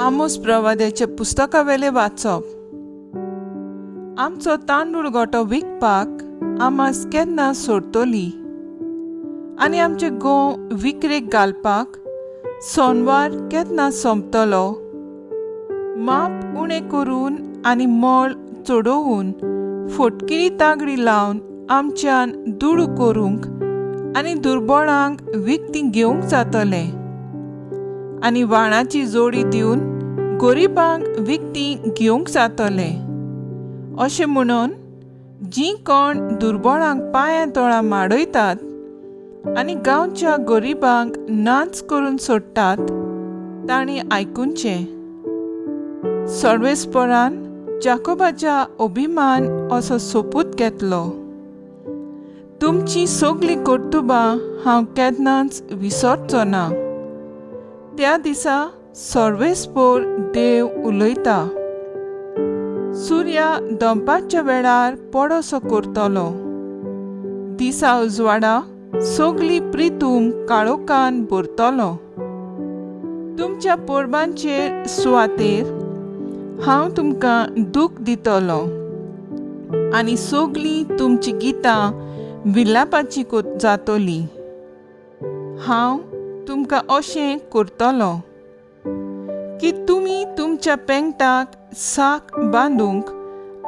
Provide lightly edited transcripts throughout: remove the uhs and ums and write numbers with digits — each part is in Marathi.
आमोस प्रवाद्याचे पुस्तकावेले वाचप. आमचो तांदूळ गोटो विकपाक आमास केन्ना सोडटली आनी आमचे गोव विक्रेक घालपाक सोनवार केन्ना सोंपतलो. माप उणें करून आनी मोल चडोवन फोटकिणी तागडी लावन आमच्यान दुडू करूंक आनी दुर्बळांक विकती घेवंक जातले आनी वाणाची जोडी दिवन गरीबांक विकती घेवंक जातले. अशें म्हणून जीं कोण दुर्बळांक पांयां तोळां माडयतात आनी गांवच्या गरीबांक नाच करून सोडटात तांणी आयकुचें. सर्वेस्परान जाकोबाच्या अभिमान असो सोपूत घेतलो. तुमची सगळीं कर्तुबां हांव केन्नाच विसरचो ना. त्या दिसा सर्वेस्पर देव उलयता. सूर्या दंपाच्या वेळार पडसो करतलो. दिसा उजवाडा सगळी प्रितूम काळोखान भरतलो. तुमच्या परबांचेर सुवातेर हांव तुमकां दूख दितलो आनी सगळीं तुमची गितां विलापाची जातली. हांव तुमकां अशें करतलो की तुमी तुमच्या पेंगटाक साक बांदूंक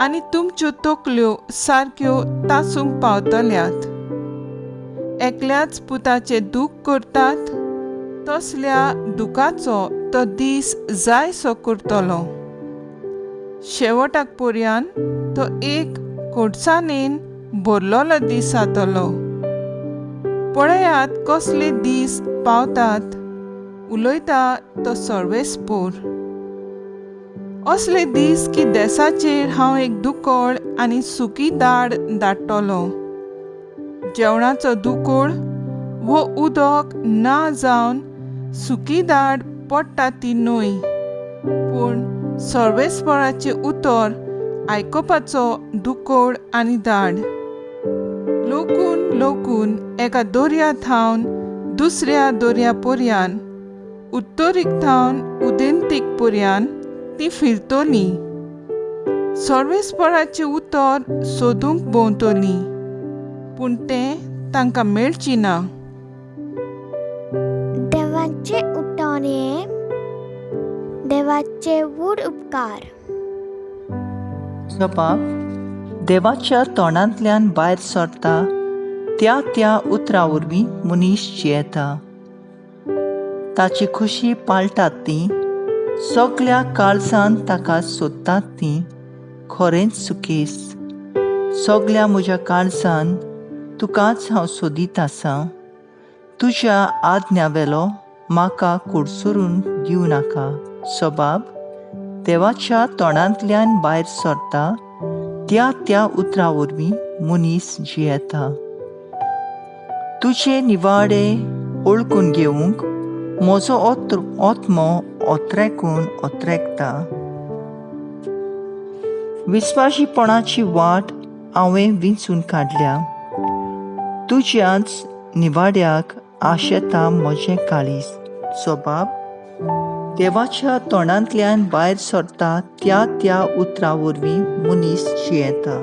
आनी तुमच्यो तकल्यो सारक्यो तासूंक पावतल्यात. एकल्याच पुताचें दूख करतात तसल्या दुखाचो तो दीस जायसो करतलो. शेवटाक पर्यान तो एक कोडसाणेन भरलोलो दीस जातलो. पळयात कसले दीस पावतात, उलयता तो सर्वेस्पर. असले दीस की देसाचेर हांव एक दुकोळ आनी सुकी दाड धाडटलो. जेवणाचो दुकोळ वो उदक ना जावन सुकी दाड पडटा ती न्हय, पूण सर्वेस्पराचें उतर आयकपाचो दुकोळ आनी दाड. लोकून लोकून एका दोर्या थावन दुसऱ्या दोर्या पर्यान, उत्तरीक थावन उदेंतीक पर्यान ती फिरतली. सर्वेस्पराचें उतर सोदूंक भोंवतली, पूण तें तांकां मेळची ना. देवाचे उतोणे, देवाचे वूड उपकार. जबाब. देवाच्या तोंडांतल्यान भायर सरता त्या त्या उतरा वरवीं मनीस जियेता. ताची खुशी पाळटात तीं, सगळ्या काळजान ताका सोदतात तीं खरेंच सुकेस. सगळ्या म्हज्या काळजान तुकाच हांव सोदीत आसां. तुज्या आज्ञावेलो म्हाका कुडसरून दिवं नाका. जबाब. देवाच्या तोंडांतल्यान भायर सरता त्या त्या उतरा वरवीं मनीस जियेता. तुजे निवाडे ओळखून घेवंक म्हजो ओत्मो ओत्रेकून ओत्रेकता. विस्वाशीपणाची वाट हांवें विंचून काडल्या. तुज्याच निवाड्याक आशेता म्हजें काळीज. जबाब. देवाच्या तोंडांतल्यान भायर सरता त्या त्या उतरा वरवीं मनीस जियेता.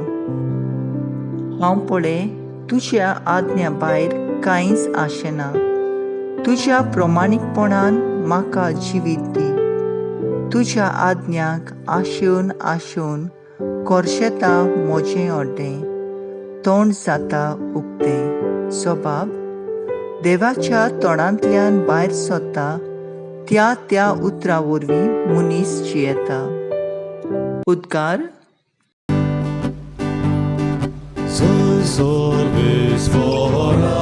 हांव पळय तुज्या आज्ञा भायर कांयच आशेना. तुज्या प्रमाणीकपणान म्हाका जिवीत दी. तुज्या आज्ञाक आशेवन आशेवन कोरशेता म्हजें ओड्डें, तोंड जाता उक्तें. जबाब. देवाच्या तोंडांतल्यान भायर सरता त्या त्या उतरा वरवीं मनीस जियेता. उद्गार. Soy Sorvespora,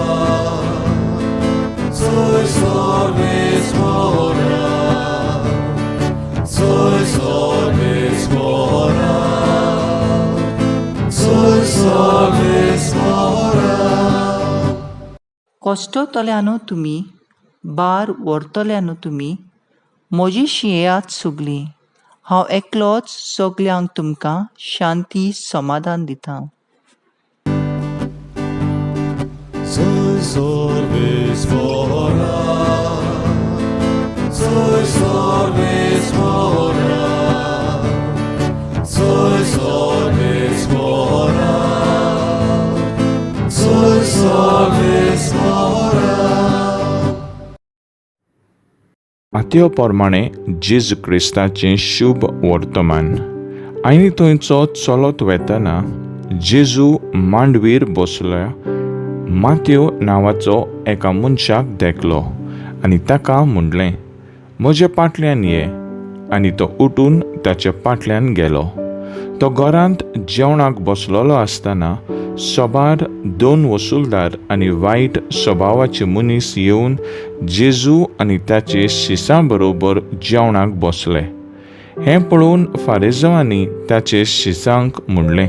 soy Sorvespora, soy Sorvespora, soy Sorvespora. कश्टतल्यानो तुमी, बार व्हरतल्यानो तुमी, म्हजी शियेयात सगळी. हांव एकलोच सगळ्यांक तुमकां शांती समाधान दितां. Soy Sorvespora, soy Sorvespora. मातयो प्रमाणे जेजू क्रिस्ताचें शुभ वर्तमान. आनी थंयचो चलत वेतना जेजू मांडवीर बसलो मातयो नांवाचो एका मनशाक देखलो आनी ताका म्हणलें, म्हज्या फाटल्यान ये. आनी तो उठून ताच्या फाटल्यान गेलो. तो घरांत जेवणाक बसलोलो आसतना सोबार 2 वसूलदार आनी वायट स्वभावाचे मनीस येवन जेजू आनी ताचे शिसां बरोबर जेवणाक बसले. हें पळोवन फारिसांवांनी ताचे शिसांक म्हणलें,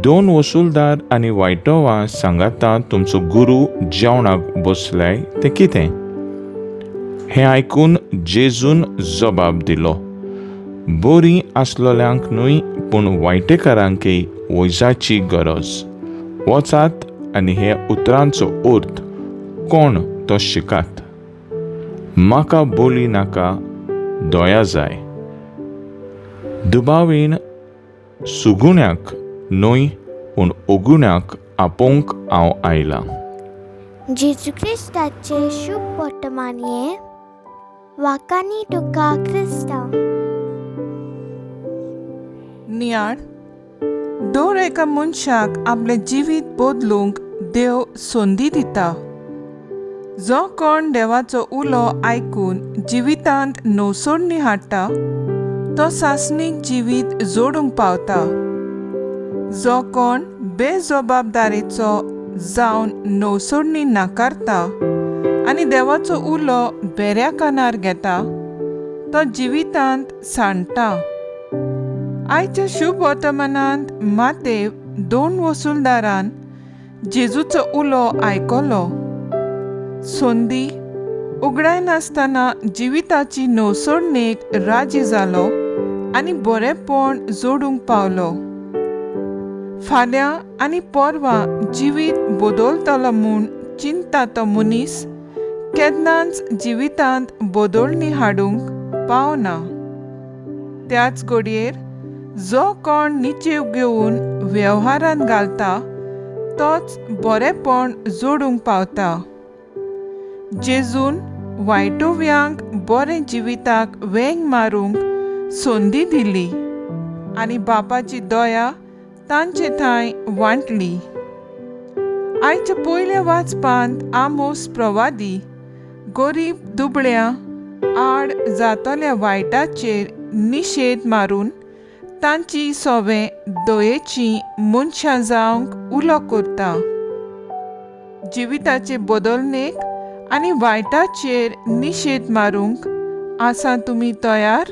2 वसूलदार आनी वायटोवां सांगाता तुमचो गुरू जेवणाक बसल्याय तें कितें? हें आयकून जेजून जबाब दिलो, बरीं आसलोल्यांक न्हय पूण वायटेकारांकय वैजाची गरज. वचात आनी हे उतरांचो अर्थ कोण तो शिकात. म्हाका बोली नाका, दया जाय. दुबावीन सुगुण्याक न्हय पूण ओगुण्याक आपोवंक हांव आयलां. जेजू क्रिस्ताचे शुभ वर्तमान हे वाकानी तुका क्रिस्ता. नियाळ दर एका मनशाक आपलें जिवीत बदलूंक देव संदी दिता. जो कोण देवाचो उलो आयकून जिवितांत नवसोडणी हाडटा तो सासणीक जिवीत जोडूंक पावता. जो कोण बेजबाबदारेचो जावन नवसोडणी नाकारता आनी देवाचो उलो बऱ्या कानार घेता तो जिवितांत सांडटा. आयच्या शुभ वर्तमानांत मातेव 2 वसूलदारान जेजूचो उलो आयकलो. संदी उगडाय नासतना जिविताची नवसोडणेक राजी जालो आनी बरेपण जोडूंक पावलो. फाल्यां आनी परवां जिवीत बदलतलो म्हूण चिंता तो मनीस केन्नाच जिवितांत बदलणी हाडूंक पावना. त्याच घडयेर जो कोण निचेव घेवन वेव्हारांत घालता तोच बरेपण जोडूंक पावता. जेजून वायटोव्यांक बरें जिविताक वेंग मारूंक संदी दिली आनी बापाची दया तांचे थंय वांटली. आयच्या पयल्या वाचपांत आमोस प्रवादी गरीब दुबळ्या आड जातल्या वायटाचेर निशेध मारून तांची सोबे दयेची मनशां जावंक उलो करता. जिविताचे बदलणेक आनी वायटाचेर निशेध मारूंक आसा तुमी तयार?